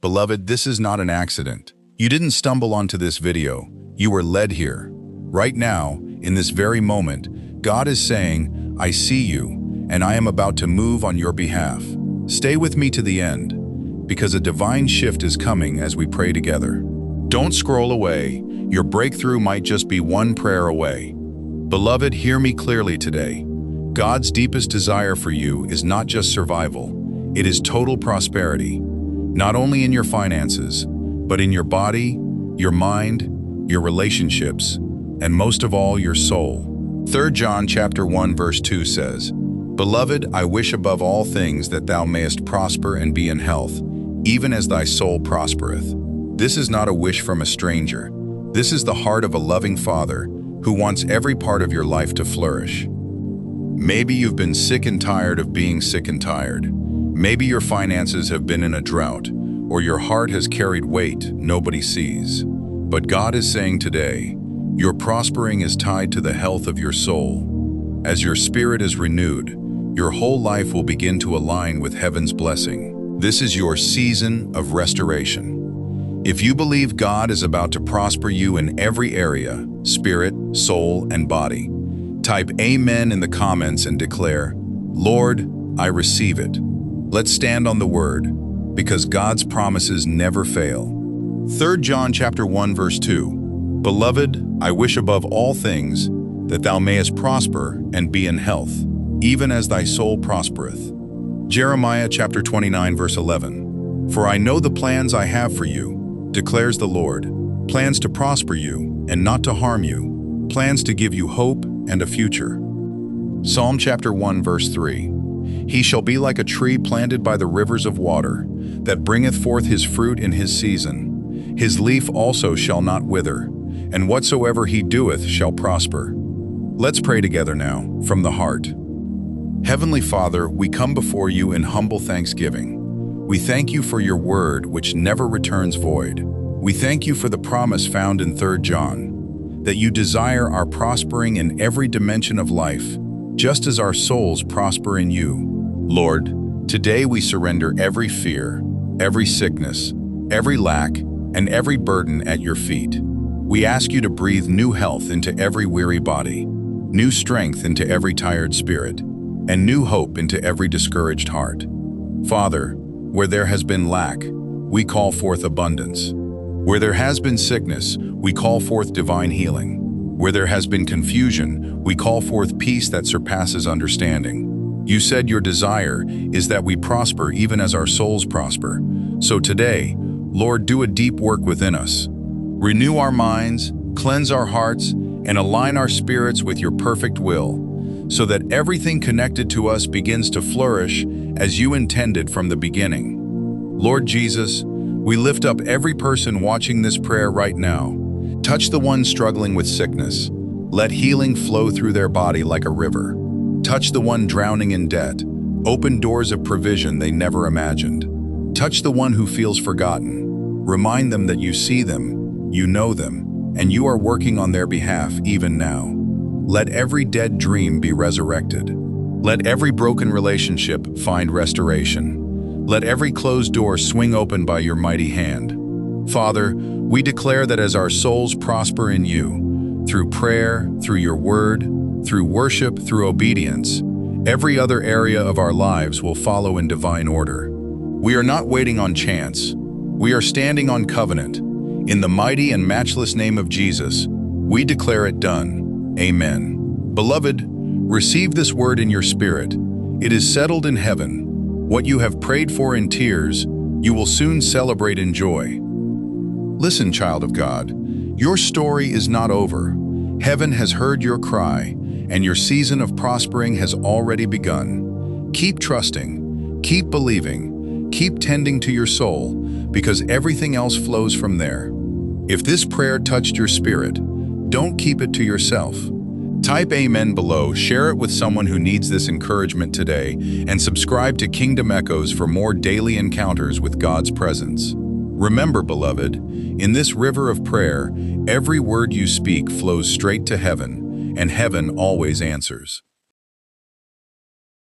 Beloved, this is not an accident. You didn't stumble onto this video. You were led here. Right now, in this very moment, God is saying, I see you, and I am about to move on your behalf. Stay with me to the end, because a divine shift is coming as we pray together. Don't scroll away. Your breakthrough might just be one prayer away. Beloved, hear me clearly today. God's deepest desire for you is not just survival. It is total prosperity, not only in your finances, but in your body, your mind, your relationships, and most of all, your soul. 3 John chapter 1 verse 2 says, Beloved, I wish above all things that thou mayest prosper and be in health, even as thy soul prospereth. This is not a wish from a stranger. This is the heart of a loving Father who wants every part of your life to flourish. Maybe you've been sick and tired of being sick and tired. Maybe your finances have been in a drought, or your heart has carried weight nobody sees. But God is saying today, your prospering is tied to the health of your soul. As your spirit is renewed, your whole life will begin to align with heaven's blessing. This is your season of restoration. If you believe God is about to prosper you in every area, spirit, soul, and body, type Amen in the comments and declare, Lord, I receive it. Let's stand on the word, because God's promises never fail. 3 John chapter 1 verse 2, Beloved, I wish above all things that thou mayest prosper and be in health, even as thy soul prospereth. Jeremiah chapter 29 verse 11, For I know the plans I have for you, declares the Lord, plans to prosper you and not to harm you, plans to give you hope and a future. Psalm chapter 1 verse 3, He shall be like a tree planted by the rivers of water, that bringeth forth his fruit in his season. His leaf also shall not wither, and whatsoever he doeth shall prosper. Let's pray together now, from the heart. Heavenly Father, we come before you in humble thanksgiving. We thank you for your word, which never returns void. We thank you for the promise found in 3 John, that you desire our prospering in every dimension of life, just as our souls prosper in you. Lord, today we surrender every fear, every sickness, every lack, and every burden at your feet. We ask you to breathe new health into every weary body, new strength into every tired spirit, and new hope into every discouraged heart. Father, where there has been lack, we call forth abundance. Where there has been sickness, we call forth divine healing. Where there has been confusion, we call forth peace that surpasses understanding. You said your desire is that we prosper even as our souls prosper. So today, Lord, do a deep work within us. Renew our minds, cleanse our hearts, and align our spirits with your perfect will, so that everything connected to us begins to flourish as you intended from the beginning. Lord Jesus, we lift up every person watching this prayer right now. Touch the one struggling with sickness. Let healing flow through their body like a river. Touch the one drowning in debt. Open doors of provision they never imagined. Touch the one who feels forgotten. Remind them that you see them, you know them, and you are working on their behalf even now. Let every dead dream be resurrected. Let every broken relationship find restoration. Let every closed door swing open by your mighty hand. Father, we declare that as our souls prosper in you, through prayer, through your word, through worship, through obedience, every other area of our lives will follow in divine order. We are not waiting on chance. We are standing on covenant. In the mighty and matchless name of Jesus, we declare it done. Amen. Beloved, receive this word in your spirit. It is settled in heaven. What you have prayed for in tears, you will soon celebrate in joy. Listen, child of God, your story is not over. Heaven has heard your cry, and your season of prospering has already begun. Keep trusting, keep believing, keep tending to your soul, because everything else flows from there. If this prayer touched your spirit, don't keep it to yourself. Type Amen below, share it with someone who needs this encouragement today, and subscribe to Kingdom Echoes for more daily encounters with God's presence. Remember, beloved, in this river of prayer, every word you speak flows straight to heaven, and heaven always answers.